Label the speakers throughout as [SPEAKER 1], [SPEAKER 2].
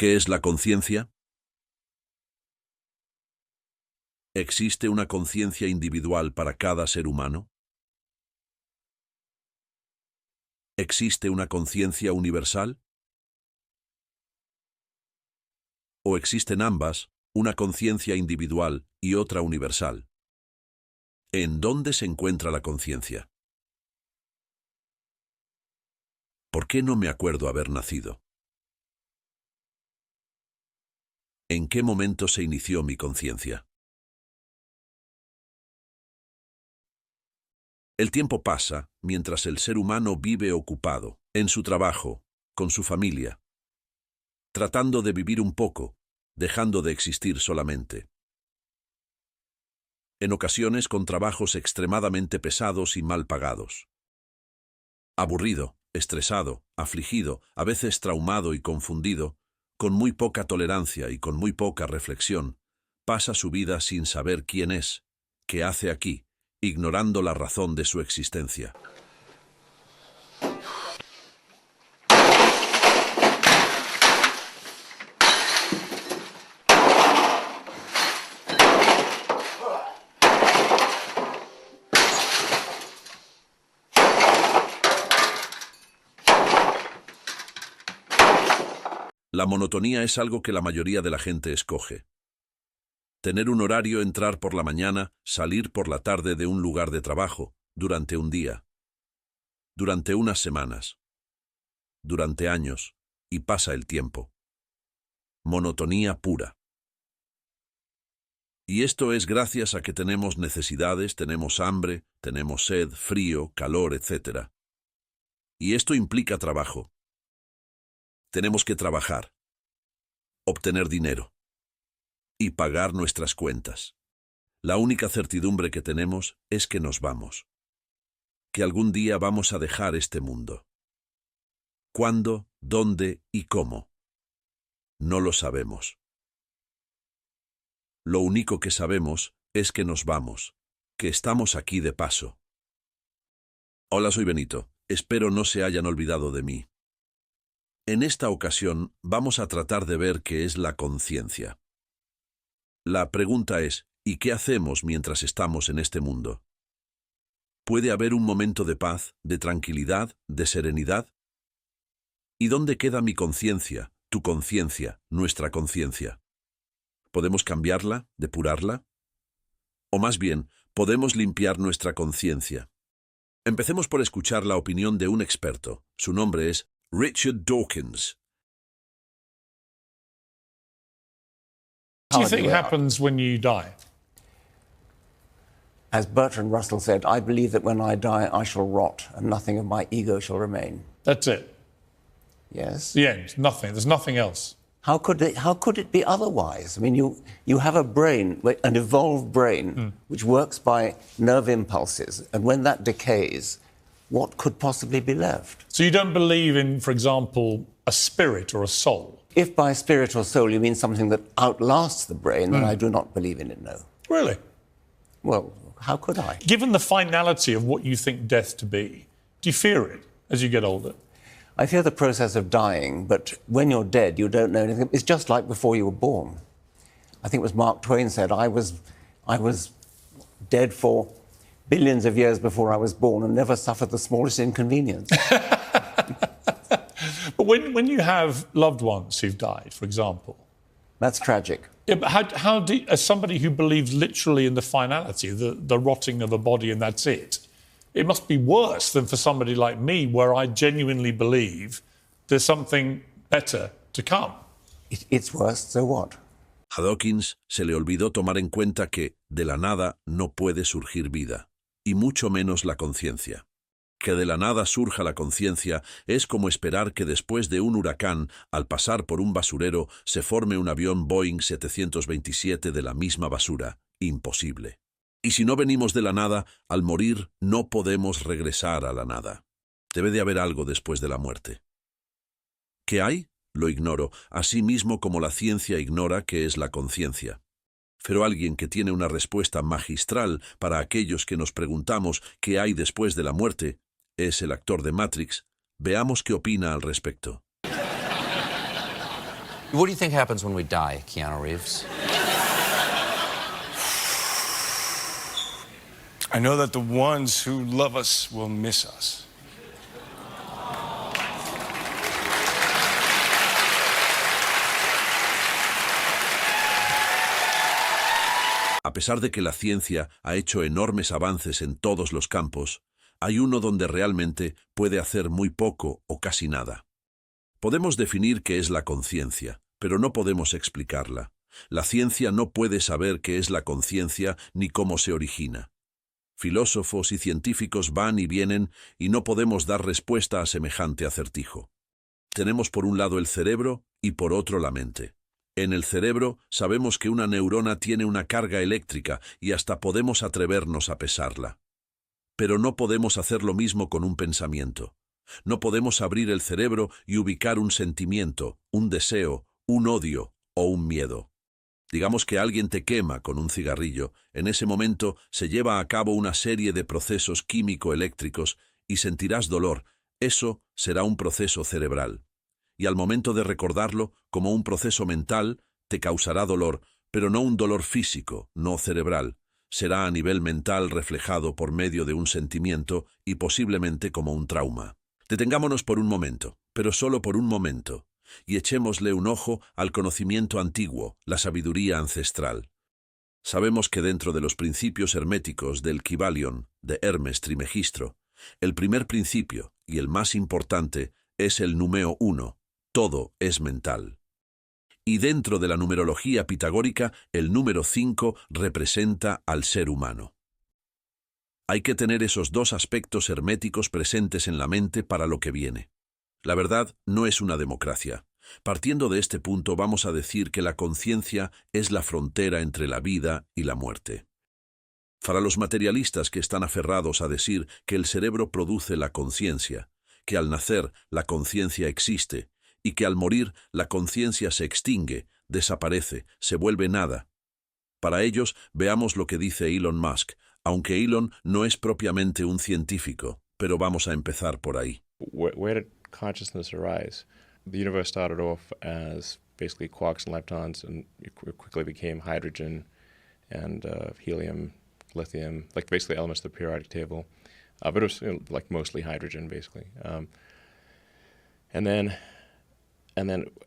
[SPEAKER 1] ¿Qué es la conciencia? ¿Existe una conciencia individual para cada ser humano? ¿Existe una conciencia universal? ¿O existen ambas, una conciencia individual y otra universal? ¿En dónde se encuentra la conciencia? ¿Por qué no me acuerdo haber nacido? ¿En qué momento se inició mi conciencia? El tiempo pasa mientras el ser humano vive ocupado, en su trabajo, con su familia, tratando de vivir un poco, dejando de existir solamente. En ocasiones con trabajos extremadamente pesados y mal pagados. Aburrido, estresado, afligido, a veces traumado y confundido, con muy poca tolerancia y con muy poca reflexión, pasa su vida sin saber quién es, qué hace aquí, ignorando la razón de su existencia. La monotonía es algo que la mayoría de la gente escoge. Tener un horario, entrar por la mañana, salir por la tarde de un lugar de trabajo, durante un día, durante unas semanas, durante años, y pasa el tiempo. Monotonía pura. Y esto es gracias a que tenemos necesidades, tenemos hambre, tenemos sed, frío, calor, etc. Y esto implica trabajo. Tenemos que trabajar, obtener dinero y pagar nuestras cuentas. La única certidumbre que tenemos es que nos vamos, que algún día vamos a dejar este mundo. ¿Cuándo, dónde y cómo? No lo sabemos. Lo único que sabemos es que nos vamos, que estamos aquí de paso. Hola, soy Benito. Espero no se hayan olvidado de mí. En esta ocasión vamos a tratar de ver qué es la conciencia. La pregunta es, ¿y qué hacemos mientras estamos en este mundo? ¿Puede haber un momento de paz, de tranquilidad, de serenidad? ¿Y dónde queda mi conciencia, tu conciencia, nuestra conciencia? ¿Podemos cambiarla, depurarla? O más bien, ¿podemos limpiar nuestra conciencia? Empecemos por escuchar la opinión de un experto. Su nombre es Richard Dawkins.
[SPEAKER 2] What do you think happens when you die?
[SPEAKER 3] As Bertrand Russell said, I believe that when I die, I shall rot and nothing of my ego shall remain.
[SPEAKER 2] That's it.
[SPEAKER 3] Yes.
[SPEAKER 2] The end. Nothing. There's nothing else.
[SPEAKER 3] How could it be otherwise? I mean, you have a brain, an evolved brain, which works by nerve impulses, and when that decays, what could possibly be left?
[SPEAKER 2] So you don't believe in, for example, a spirit or a soul?
[SPEAKER 3] If by spirit or soul you mean something that outlasts the brain, then I do not believe in it, no.
[SPEAKER 2] Really?
[SPEAKER 3] Well, how could I?
[SPEAKER 2] Given the finality of what you think death to be, do you fear it as you get older?
[SPEAKER 3] I fear the process of dying, but when you're dead, you don't know anything. It's just like before you were born. I think it was Mark Twain said, I was dead for billions of years before I was born and never suffered the smallest inconvenience.
[SPEAKER 2] But when you have loved ones who've died, for example...
[SPEAKER 3] That's tragic.
[SPEAKER 2] Yeah, but as somebody who believes literally in the finality, the rotting of a body and that's it, it must be worse than for somebody like me, where I genuinely believe there's something better to come.
[SPEAKER 3] It's worse, so what?
[SPEAKER 1] A Dawkins se le olvidó tomar en cuenta que de la nada no puede surgir vida, y mucho menos la conciencia. Que de la nada surja la conciencia es como esperar que después de un huracán, al pasar por un basurero, se forme un avión Boeing 727 de la misma basura. Imposible. Y si no venimos de la nada, al morir no podemos regresar a la nada. Debe de haber algo después de la muerte. ¿Qué hay? Lo ignoro, así mismo como la ciencia ignora qué es la conciencia. Pero alguien que tiene una respuesta magistral para aquellos que nos preguntamos qué hay después de la muerte es el actor de Matrix. Veamos qué opina al respecto.
[SPEAKER 4] What do you think happens when we die, Keanu Reeves?
[SPEAKER 5] I know that the ones who love us will miss us.
[SPEAKER 1] A pesar de que la ciencia ha hecho enormes avances en todos los campos, hay uno donde realmente puede hacer muy poco o casi nada. Podemos definir qué es la conciencia, pero no podemos explicarla. La ciencia no puede saber qué es la conciencia ni cómo se origina. Filósofos y científicos van y vienen y no podemos dar respuesta a semejante acertijo. Tenemos por un lado el cerebro y por otro la mente. En el cerebro sabemos que una neurona tiene una carga eléctrica y hasta podemos atrevernos a pesarla. Pero no podemos hacer lo mismo con un pensamiento. No podemos abrir el cerebro y ubicar un sentimiento, un deseo, un odio o un miedo. Digamos que alguien te quema con un cigarrillo, en ese momento se lleva a cabo una serie de procesos químico-eléctricos y sentirás dolor. Eso será un proceso cerebral. Y al momento de recordarlo, como un proceso mental, te causará dolor, pero no un dolor físico, no cerebral. Será a nivel mental reflejado por medio de un sentimiento y posiblemente como un trauma. Detengámonos por un momento, pero solo por un momento, y echémosle un ojo al conocimiento antiguo, la sabiduría ancestral. Sabemos que dentro de los principios herméticos del Kybalion, de Hermes Trismegisto, el primer principio, y el más importante, es el número 1, todo es mental. Y dentro de la numerología pitagórica, el número 5 representa al ser humano. Hay que tener esos dos aspectos herméticos presentes en la mente para lo que viene. La verdad no es una democracia. Partiendo de este punto vamos a decir que la conciencia es la frontera entre la vida y la muerte. Para los materialistas que están aferrados a decir que el cerebro produce la conciencia, que al nacer la conciencia existe y que al morir la conciencia se extingue, desaparece, se vuelve nada. Para ellos veamos lo que dice Elon Musk, aunque Elon no es propiamente un científico, pero vamos a empezar por ahí.
[SPEAKER 6] Where did consciousness arise? The universe started off as basically quarks and leptons, and it quickly became hydrogen and helium, lithium, like basically elements of the periodic table. But it was like mostly hydrogen, basically. And then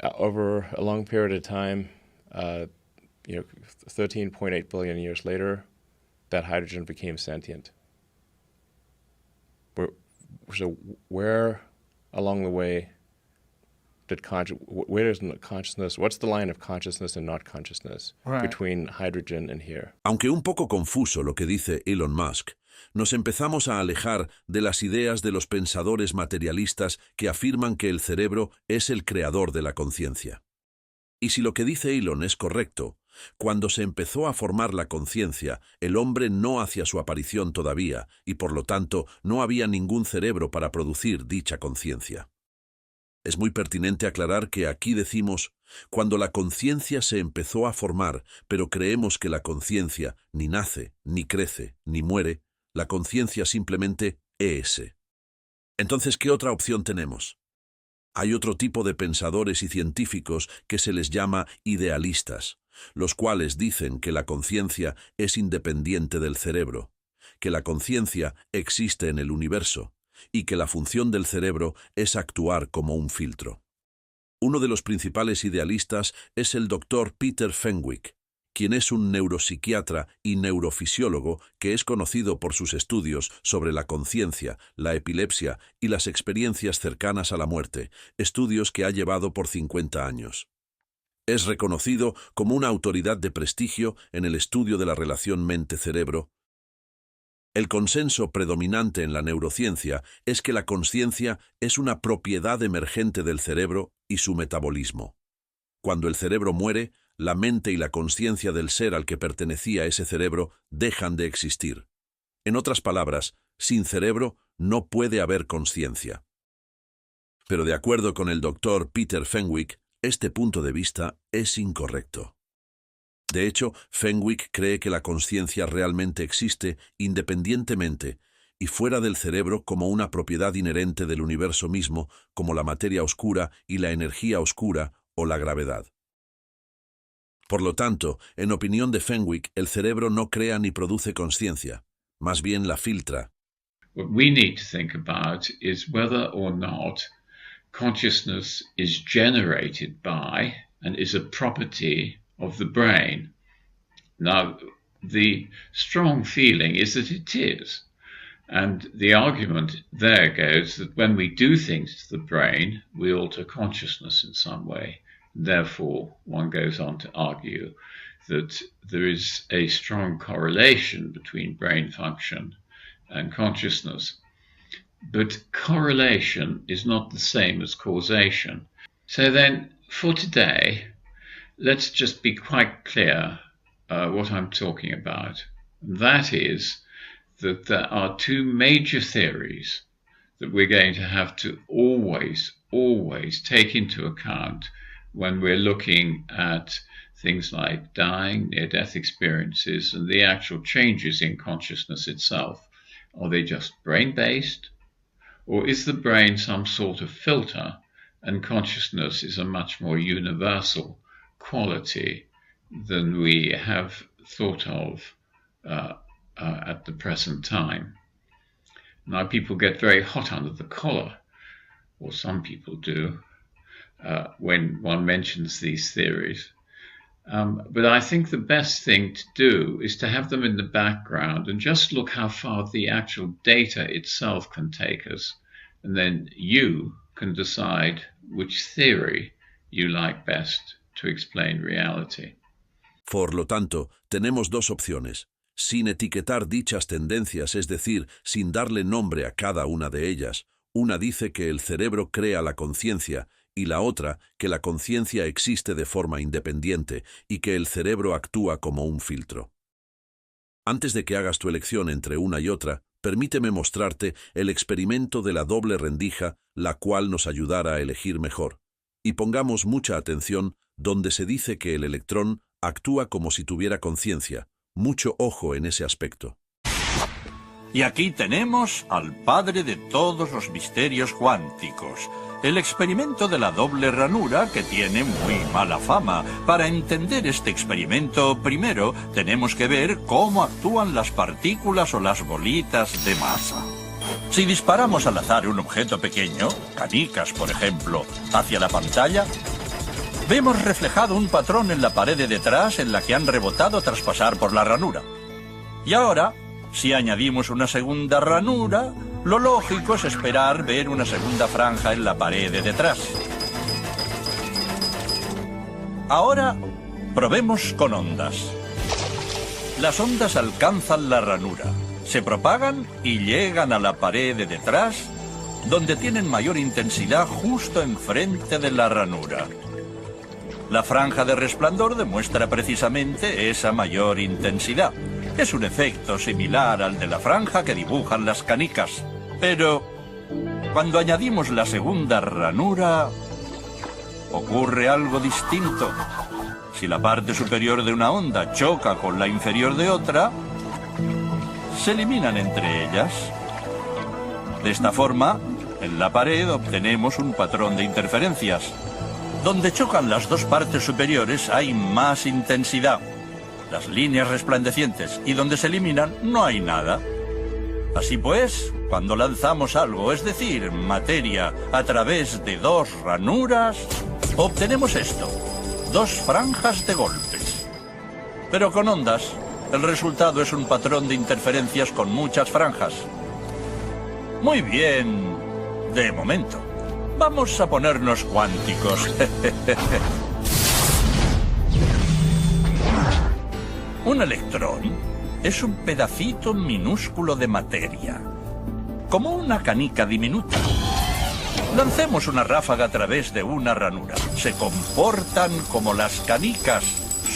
[SPEAKER 6] over a long period of time, 13.8 billion years later, that hydrogen became sentient. So where along the way where is consciousness, what's the line of consciousness and not consciousness between hydrogen and here?
[SPEAKER 1] Aunque un poco confuso lo que dice Elon Musk, nos empezamos a alejar de las ideas de los pensadores materialistas que afirman que el cerebro es el creador de la conciencia. Y si lo que dice Elon es correcto, cuando se empezó a formar la conciencia, el hombre no hacía su aparición todavía, y por lo tanto no había ningún cerebro para producir dicha conciencia. Es muy pertinente aclarar que aquí decimos, cuando la conciencia se empezó a formar, pero creemos que la conciencia ni nace, ni crece, ni muere, la conciencia simplemente es. Entonces, ¿qué otra opción tenemos? Hay otro tipo de pensadores y científicos que se les llama idealistas, los cuales dicen que la conciencia es independiente del cerebro, que la conciencia existe en el universo, y que la función del cerebro es actuar como un filtro. Uno de los principales idealistas es el Dr. Peter Fenwick, quien es un neuropsiquiatra y neurofisiólogo que es conocido por sus estudios sobre la conciencia, la epilepsia y las experiencias cercanas a la muerte, estudios que ha llevado por 50 años. Es reconocido como una autoridad de prestigio en el estudio de la relación mente-cerebro. El consenso predominante en la neurociencia es que la consciencia es una propiedad emergente del cerebro y su metabolismo. Cuando el cerebro muere, la mente y la consciencia del ser al que pertenecía ese cerebro dejan de existir. En otras palabras, sin cerebro no puede haber consciencia. Pero de acuerdo con el Dr. Peter Fenwick, este punto de vista es incorrecto. De hecho, Fenwick cree que la consciencia realmente existe independientemente y fuera del cerebro como una propiedad inherente del universo mismo, como la materia oscura y la energía oscura o la gravedad. Por lo tanto, en opinión de Fenwick, el cerebro no crea ni produce conciencia, más bien la filtra.
[SPEAKER 7] What we need to think about is whether or not consciousness is generated by and is a property of the brain. Now, the strong feeling is that it is. And the argument there goes that when we do things to the brain, we alter consciousness in some way. Therefore, one goes on to argue that there is a strong correlation between brain function and consciousness. But correlation is not the same as causation. So then, for today, let's just be quite clear what I'm talking about. That is that there are two major theories that we're going to have to always take into account when we're looking at things like dying, near-death experiences, and the actual changes in consciousness itself. Are they just brain-based? Or is the brain some sort of filter and consciousness is a much more universal quality than we have thought of at the present time? Now, people get very hot under the collar, or some people do, when one mentions these theories. But I think the best thing to do is to have them in the background and just look how far the actual data itself can take us. And then you can decide which theory you like best to explain reality.
[SPEAKER 1] Por lo tanto, tenemos dos opciones. Sin etiquetar dichas tendencias, es decir, sin darle nombre a cada una de ellas. Una dice que el cerebro crea la conciencia y la otra que la conciencia existe de forma independiente y que el cerebro actúa como un filtro. Antes de que hagas tu elección entre una y otra, permíteme mostrarte el experimento de la doble rendija, la cual nos ayudará a elegir mejor. Y pongamos mucha atención donde se dice que el electrón actúa como si tuviera conciencia. Mucho ojo en ese aspecto.
[SPEAKER 8] Y aquí tenemos al padre de todos los misterios cuánticos, el experimento de la doble ranura, que tiene muy mala fama. Para entender este experimento, primero tenemos que ver cómo actúan las partículas o las bolitas de masa. Si disparamos al azar un objeto pequeño, canicas por ejemplo, hacia la pantalla, vemos reflejado un patrón en la pared de detrás en la que han rebotado tras pasar por la ranura. Y ahora, si añadimos una segunda ranura, lo lógico es esperar ver una segunda franja en la pared de detrás. Ahora, probemos con ondas. Las ondas alcanzan la ranura, se propagan y llegan a la pared de detrás, donde tienen mayor intensidad justo enfrente de la ranura. La franja de resplandor demuestra precisamente esa mayor intensidad. Es un efecto similar al de la franja que dibujan las canicas. Pero cuando añadimos la segunda ranura, ocurre algo distinto. Si la parte superior de una onda choca con la inferior de otra, se eliminan entre ellas. De esta forma, en la pared obtenemos un patrón de interferencias. Donde chocan las dos partes superiores hay más intensidad, las líneas resplandecientes, y donde se eliminan no hay nada. Así pues, cuando lanzamos algo, es decir, materia, a través de dos ranuras, obtenemos esto, dos franjas de golpes. Pero con ondas, el resultado es un patrón de interferencias con muchas franjas. Muy bien, de momento. Vamos a ponernos cuánticos. Un electrón es un pedacito minúsculo de materia, como una canica diminuta. Lancemos una ráfaga a través de una ranura. Se comportan como las canicas,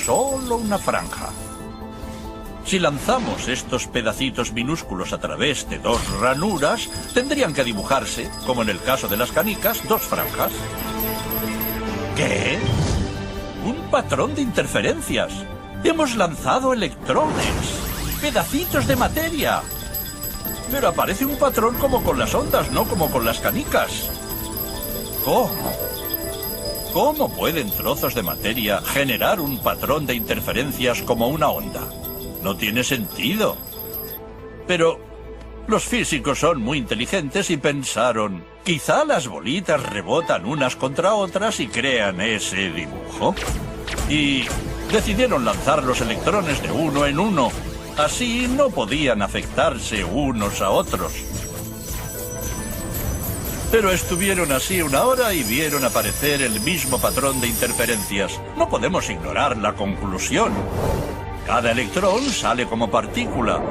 [SPEAKER 8] solo una franja. Si lanzamos estos pedacitos minúsculos a través de dos ranuras, tendrían que dibujarse, como en el caso de las canicas, dos franjas. ¿Qué? Un patrón de interferencias. Hemos lanzado electrones, pedacitos de materia. Pero aparece un patrón como con las ondas, no como con las canicas. ¿Cómo? ¿Cómo pueden trozos de materia generar un patrón de interferencias como una onda? No tiene sentido. Pero los físicos son muy inteligentes y pensaron, quizá las bolitas rebotan unas contra otras y crean ese dibujo. Y decidieron lanzar los electrones de uno en uno. Así no podían afectarse unos a otros. Pero estuvieron así una hora y vieron aparecer el mismo patrón de interferencias. No podemos ignorar la conclusión. Cada electrón sale como partícula.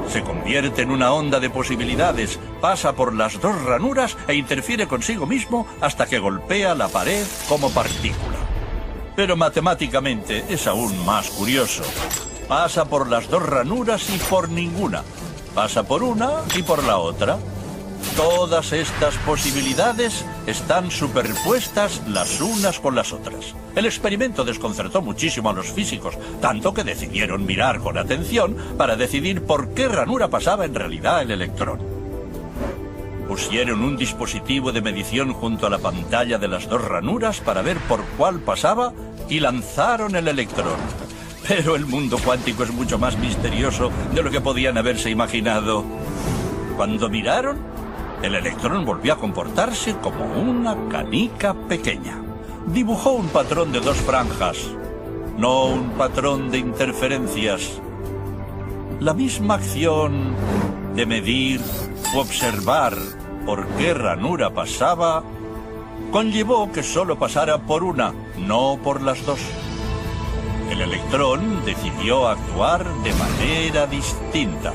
[SPEAKER 8] Se convierte en una onda de posibilidades, pasa por las dos ranuras e interfiere consigo mismo hasta que golpea la pared como partícula. Pero matemáticamente es aún más curioso. Pasa por las dos ranuras y por ninguna. Pasa por una y por la otra. Todas estas posibilidades están superpuestas las unas con las otras. El experimento desconcertó muchísimo a los físicos, tanto que decidieron mirar con atención para decidir por qué ranura pasaba en realidad el electrón. Pusieron un dispositivo de medición junto a la pantalla de las dos ranuras para ver por cuál pasaba y lanzaron el electrón. Pero el mundo cuántico es mucho más misterioso de lo que podían haberse imaginado. Cuando miraron, el electrón volvió a comportarse como una canica pequeña. Dibujó un patrón de dos franjas, no un patrón de interferencias. La misma acción de medir u observar por qué ranura pasaba conllevó que solo pasara por una, no por las dos. El electrón decidió actuar de manera distinta,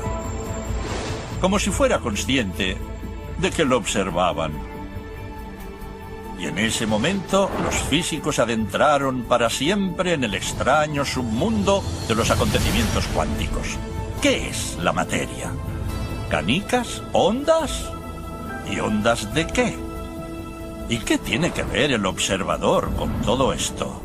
[SPEAKER 8] como si fuera consciente de que lo observaban. Y en ese momento los físicos adentraron para siempre en el extraño submundo de los acontecimientos cuánticos. ¿Qué es la materia? ¿Canicas? ¿Ondas? ¿Y ondas de qué? ¿Y qué tiene que ver el observador con todo esto?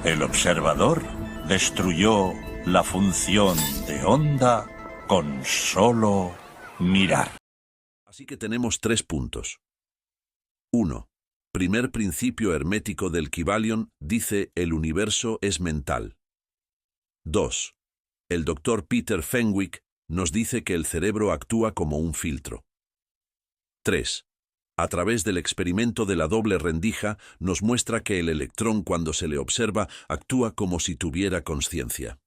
[SPEAKER 8] El observador destruyó la función de onda con solo mirar.
[SPEAKER 1] Así que tenemos 3 puntos. 1. Primer principio hermético del Kybalion dice el universo es mental. 2. El Dr. Peter Fenwick nos dice que el cerebro actúa como un filtro. 3. A través del experimento de la doble rendija nos muestra que el electrón cuando se le observa actúa como si tuviera conciencia.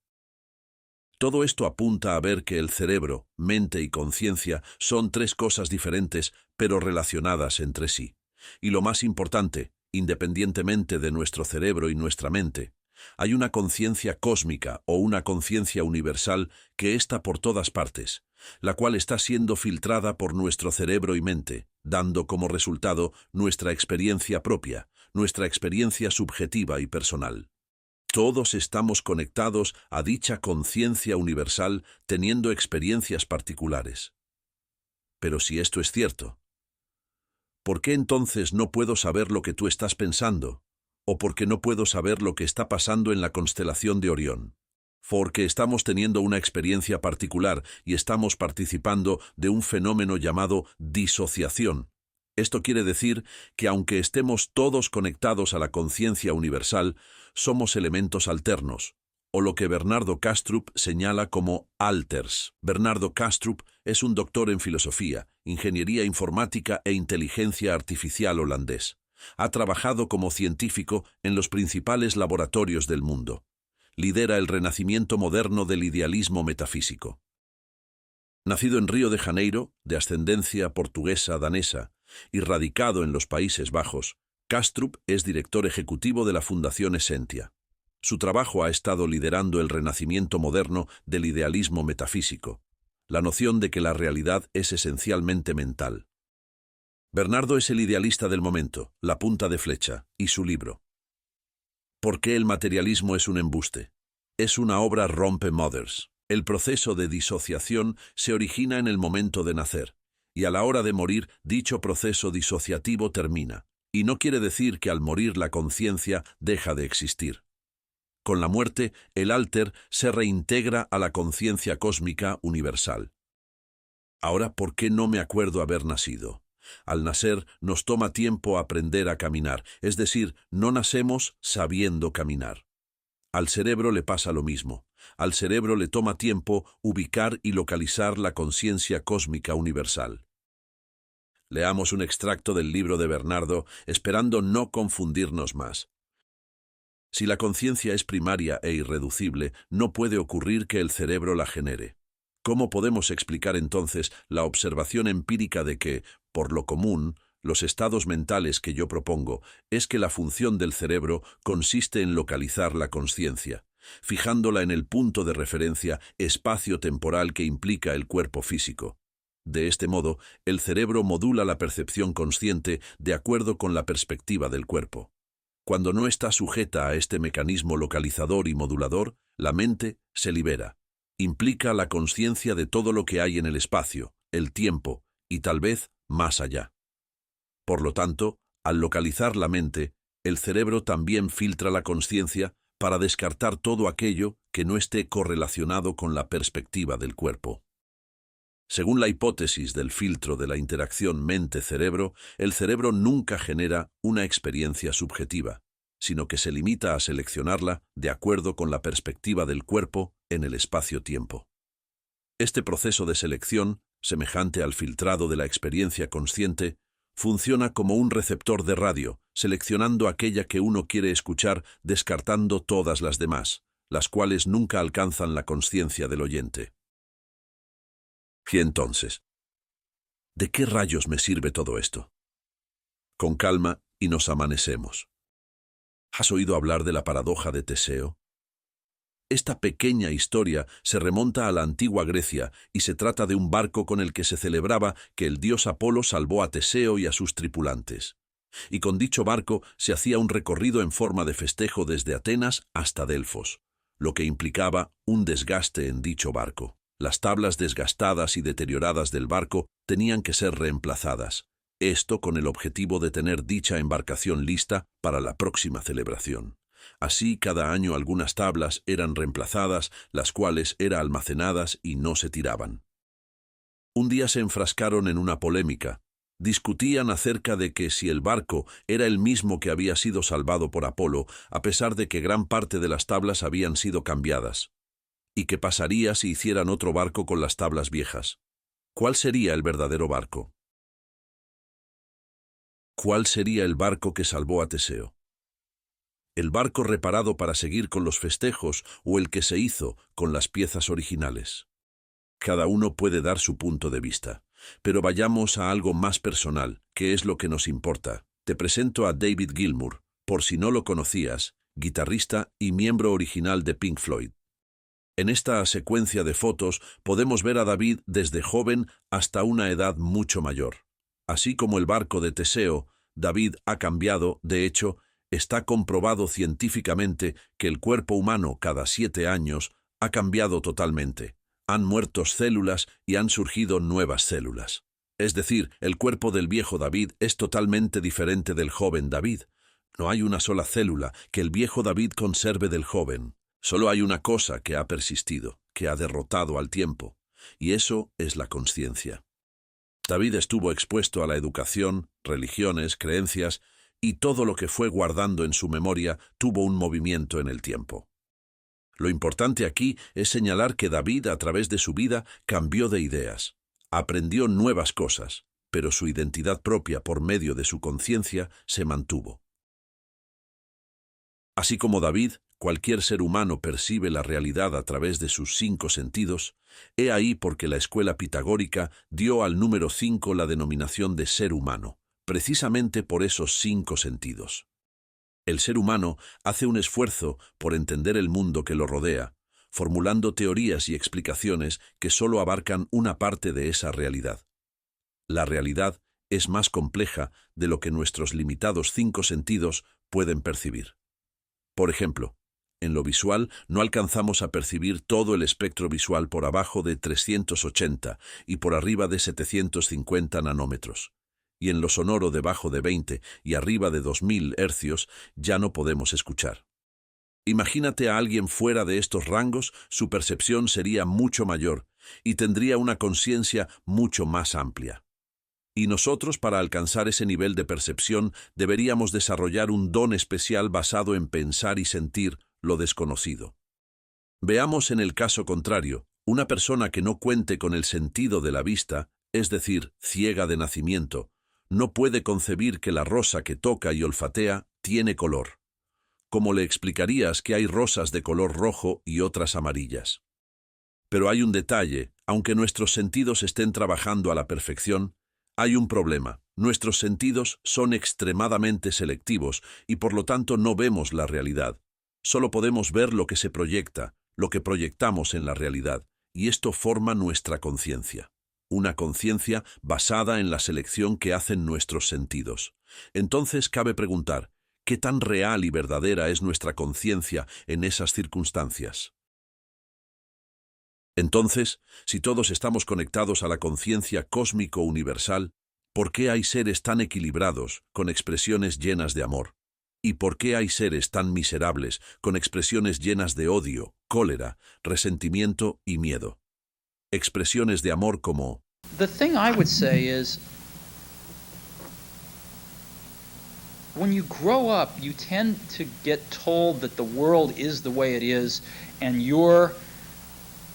[SPEAKER 1] Todo esto apunta a ver que el cerebro, mente y conciencia son 3 cosas diferentes pero relacionadas entre sí. Y lo más importante, independientemente de nuestro cerebro y nuestra mente, hay una conciencia cósmica o una conciencia universal que está por todas partes, la cual está siendo filtrada por nuestro cerebro y mente, dando como resultado nuestra experiencia propia, nuestra experiencia subjetiva y personal. Todos estamos conectados a dicha conciencia universal teniendo experiencias particulares. Pero si esto es cierto, ¿por qué entonces no puedo saber lo que tú estás pensando? ¿O por qué no puedo saber lo que está pasando en la constelación de Orión? Porque estamos teniendo una experiencia particular y estamos participando de un fenómeno llamado disociación. Esto quiere decir que aunque estemos todos conectados a la conciencia universal, somos elementos alternos, o lo que Bernardo Kastrup señala como alters. Bernardo Kastrup es un doctor en filosofía, ingeniería informática e inteligencia artificial holandés. Ha trabajado como científico en los principales laboratorios del mundo. Lidera el renacimiento moderno del idealismo metafísico. Nacido en Río de Janeiro, de ascendencia portuguesa-danesa, y radicado en los Países Bajos, Kastrup es director ejecutivo de la Fundación Essentia. Su trabajo ha estado liderando el renacimiento moderno del idealismo metafísico, la noción de que la realidad es esencialmente mental. Bernardo es el idealista del momento, la punta de flecha, y su libro. ¿Por qué el materialismo es un embuste? Es una obra rompe-mothers. El proceso de disociación se origina en el momento de nacer, y a la hora de morir dicho proceso disociativo termina, y no quiere decir que al morir la conciencia deja de existir. Con la muerte, el alter se reintegra a la conciencia cósmica universal. Ahora, ¿por qué no me acuerdo haber nacido? Al nacer nos toma tiempo aprender a caminar, es decir, no nacemos sabiendo caminar. Al cerebro le pasa lo mismo. Al cerebro le toma tiempo ubicar y localizar la conciencia cósmica universal. Leamos un extracto del libro de Bernardo, esperando no confundirnos más. Si la conciencia es primaria e irreducible, no puede ocurrir que el cerebro la genere. ¿Cómo podemos explicar entonces la observación empírica de que, por lo común, los estados mentales que yo propongo es que la función del cerebro consiste en localizar la consciencia, fijándola en el punto de referencia espacio-temporal que implica el cuerpo físico? De este modo, el cerebro modula la percepción consciente de acuerdo con la perspectiva del cuerpo. Cuando no está sujeta a este mecanismo localizador y modulador, la mente se libera. Implica la consciencia de todo lo que hay en el espacio, el tiempo y tal vez más allá. Por lo tanto, al localizar la mente, el cerebro también filtra la consciencia para descartar todo aquello que no esté correlacionado con la perspectiva del cuerpo. Según la hipótesis del filtro de la interacción mente-cerebro, el cerebro nunca genera una experiencia subjetiva, sino que se limita a seleccionarla de acuerdo con la perspectiva del cuerpo en el espacio-tiempo. Este proceso de selección, semejante al filtrado de la experiencia consciente, funciona como un receptor de radio, seleccionando aquella que uno quiere escuchar, descartando todas las demás, las cuales nunca alcanzan la consciencia del oyente. Y entonces, ¿de qué rayos me sirve todo esto? Con calma y nos amanecemos. ¿Has oído hablar de la paradoja de Teseo? Esta pequeña historia se remonta a la antigua Grecia y se trata de un barco con el que se celebraba que el dios Apolo salvó a Teseo y a sus tripulantes. Y con dicho barco se hacía un recorrido en forma de festejo desde Atenas hasta Delfos, lo que implicaba un desgaste en dicho barco. Las tablas desgastadas y deterioradas del barco tenían que ser reemplazadas, esto con el objetivo de tener dicha embarcación lista para la próxima celebración. Así, cada año algunas tablas eran reemplazadas, las cuales eran almacenadas y no se tiraban. Un día se enfrascaron en una polémica. Discutían acerca de que si el barco era el mismo que había sido salvado por Apolo, a pesar de que gran parte de las tablas habían sido cambiadas. ¿Y qué pasaría si hicieran otro barco con las tablas viejas? ¿Cuál sería el verdadero barco? ¿Cuál sería el barco que salvó a Teseo? ¿El barco reparado para seguir con los festejos o el que se hizo con las piezas originales? Cada uno puede dar su punto de vista, pero vayamos a algo más personal, que es lo que nos importa. Te presento a David Gilmour, por si no lo conocías, guitarrista y miembro original de Pink Floyd. En esta secuencia de fotos podemos ver a David desde joven hasta una edad mucho mayor. Así como el barco de Teseo, David ha cambiado, de hecho, está comprobado científicamente que el cuerpo humano cada 7 años ha cambiado totalmente. Han muerto células y han surgido nuevas células. Es decir, el cuerpo del viejo David es totalmente diferente del joven David. No hay una sola célula que el viejo David conserve del joven. Solo hay una cosa que ha persistido, que ha derrotado al tiempo, y eso es la consciencia. David estuvo expuesto a la educación, religiones, creencias, y todo lo que fue guardando en su memoria tuvo un movimiento en el tiempo. Lo importante aquí es señalar que David, a través de su vida, cambió de ideas, aprendió nuevas cosas, pero su identidad propia por medio de su conciencia se mantuvo. Así como David, cualquier ser humano percibe la realidad a través de sus 5 sentidos, he ahí porque la escuela pitagórica dio al número 5 la denominación de ser humano, precisamente por esos 5 sentidos. El ser humano hace un esfuerzo por entender el mundo que lo rodea, formulando teorías y explicaciones que solo abarcan una parte de esa realidad. La realidad es más compleja de lo que nuestros limitados 5 sentidos pueden percibir. Por ejemplo, en lo visual no alcanzamos a percibir todo el espectro visual por abajo de 380 y por arriba de 750 nanómetros. Y en lo sonoro debajo de 20 y arriba de 2000 hercios ya no podemos escuchar. Imagínate a alguien fuera de estos rangos, su percepción sería mucho mayor y tendría una conciencia mucho más amplia. Y nosotros, para alcanzar ese nivel de percepción, deberíamos desarrollar un don especial basado en pensar y sentir lo desconocido. Veamos en el caso contrario, una persona que no cuente con el sentido de la vista, es decir, ciega de nacimiento, no puede concebir que la rosa que toca y olfatea tiene color. ¿Cómo le explicarías que hay rosas de color rojo y otras amarillas? Pero hay un detalle, aunque nuestros sentidos estén trabajando a la perfección, hay un problema. Nuestros sentidos son extremadamente selectivos y por lo tanto no vemos la realidad. Solo podemos ver lo que se proyecta, lo que proyectamos en la realidad, y esto forma nuestra conciencia. Una conciencia basada en la selección que hacen nuestros sentidos. Entonces cabe preguntar, ¿qué tan real y verdadera es nuestra conciencia en esas circunstancias? Entonces, si todos estamos conectados a la conciencia cósmico universal, ¿por qué hay seres tan equilibrados, con expresiones llenas de amor? ¿Y por qué hay seres tan miserables, con expresiones llenas de odio, cólera, resentimiento y miedo? Expresiones de amor como...
[SPEAKER 9] The thing I would say is, when you grow up, you tend to get told that the world is the way it is, and your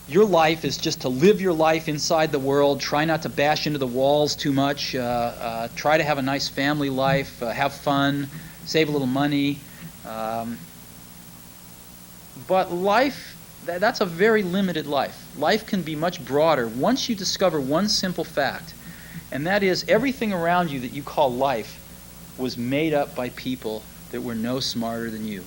[SPEAKER 9] life is just to live your life inside the world, try not to bash into the walls too much, try to have a nice family life, have fun, save a little money. But life, that's a very limited life. Life can be much broader once you discover one simple fact, and that is everything around you that you call life was made up by people that were no smarter than you.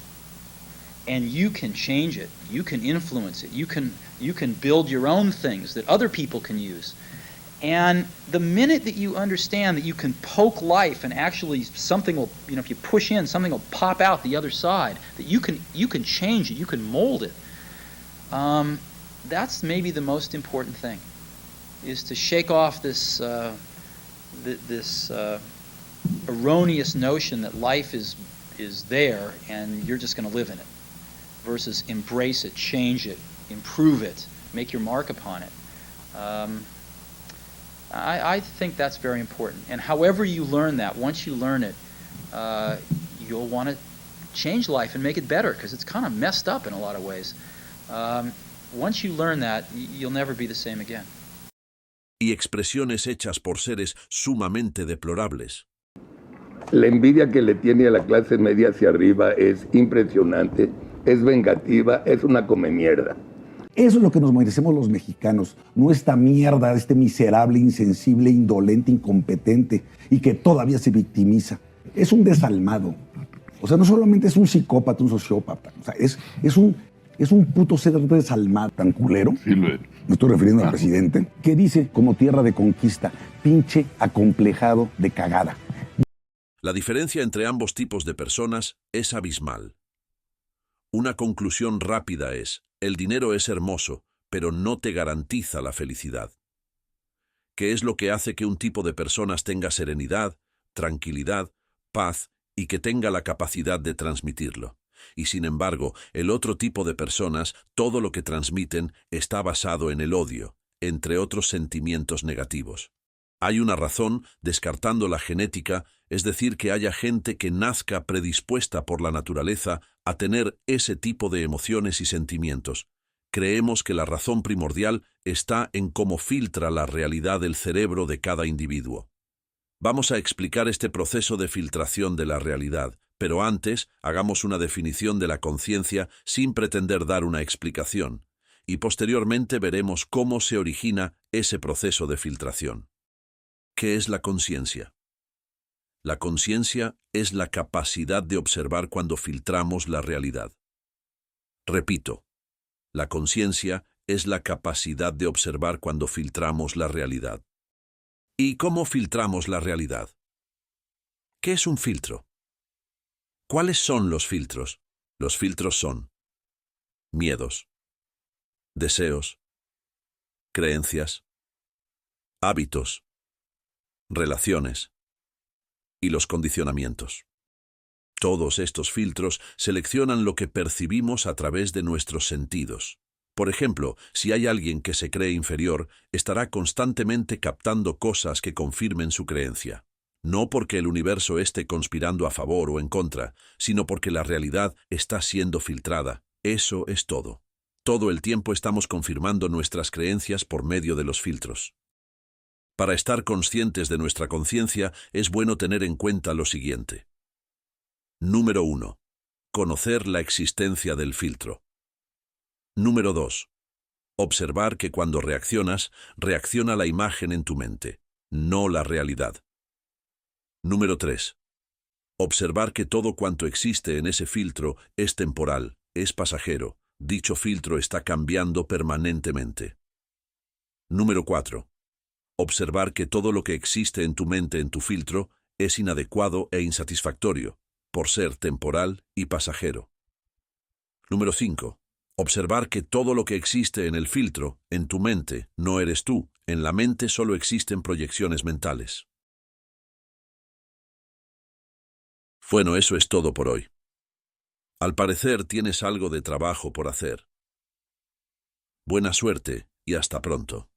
[SPEAKER 9] And you can change it. You can influence it. You can build your own things that other people can use. And the minute that you understand that you can poke life and actually something will, if you push in, something will pop out the other side, that you can change it, you can mold it. That's maybe the most important thing, is to shake off this erroneous notion that life is there and you're just going to live in it, versus embrace it, change it, improve it, make your mark upon it. I think that's very important. And however you learn that, once you learn it, you'll want to change life and make it better, because it's kind of messed up in a lot of ways. Once you learn that, you'll never be the same again.
[SPEAKER 1] Y expresiones hechas por seres sumamente deplorables.
[SPEAKER 10] La envidia que le tiene a la clase media hacia arriba es impresionante, es vengativa, es una come mierda.
[SPEAKER 11] Eso es lo que nos merecemos los mexicanos, no esta mierda, este miserable, insensible, indolente, incompetente y que todavía se victimiza. Es un desalmado. O sea, no solamente es un psicópata, un sociópata. O sea, es un puto ser desalmado, tan culero.
[SPEAKER 10] Sí, lo es.
[SPEAKER 11] Me estoy refiriendo al presidente, que dice como tierra de conquista, pinche acomplejado de cagada.
[SPEAKER 1] La diferencia entre ambos tipos de personas es abismal. Una conclusión rápida es, el dinero es hermoso, pero no te garantiza la felicidad. ¿Qué es lo que hace que un tipo de personas tenga serenidad, tranquilidad, paz y que tenga la capacidad de transmitirlo? Y sin embargo, el otro tipo de personas, todo lo que transmiten está basado en el odio, entre otros sentimientos negativos. Hay una razón, descartando la genética, es decir, que haya gente que nazca predispuesta por la naturaleza a tener ese tipo de emociones y sentimientos. Creemos que la razón primordial está en cómo filtra la realidad del cerebro de cada individuo. Vamos a explicar este proceso de filtración de la realidad, pero antes hagamos una definición de la conciencia sin pretender dar una explicación, y posteriormente veremos cómo se origina ese proceso de filtración. ¿Qué es la conciencia? La conciencia es la capacidad de observar cuando filtramos la realidad. Repito, la conciencia es la capacidad de observar cuando filtramos la realidad. ¿Y cómo filtramos la realidad? ¿Qué es un filtro? ¿Cuáles son los filtros? Los filtros son miedos, deseos, creencias, hábitos, relaciones y los condicionamientos. Todos estos filtros seleccionan lo que percibimos a través de nuestros sentidos. Por ejemplo, si hay alguien que se cree inferior, estará constantemente captando cosas que confirmen su creencia. No porque el universo esté conspirando a favor o en contra, sino porque la realidad está siendo filtrada. Eso es todo. Todo el tiempo estamos confirmando nuestras creencias por medio de los filtros. Para estar conscientes de nuestra conciencia, es bueno tener en cuenta lo siguiente. Número 1. Conocer la existencia del filtro. Número 2. Observar que cuando reaccionas, reacciona la imagen en tu mente, no la realidad. Número 3. Observar que todo cuanto existe en ese filtro es temporal, es pasajero. Dicho filtro está cambiando permanentemente. Número 4. Observar que todo lo que existe en tu mente en tu filtro es inadecuado e insatisfactorio, por ser temporal y pasajero. Número 5. Observar que todo lo que existe en el filtro, en tu mente, no eres tú. En la mente solo existen proyecciones mentales. Bueno, eso es todo por hoy. Al parecer tienes algo de trabajo por hacer. Buena suerte y hasta pronto.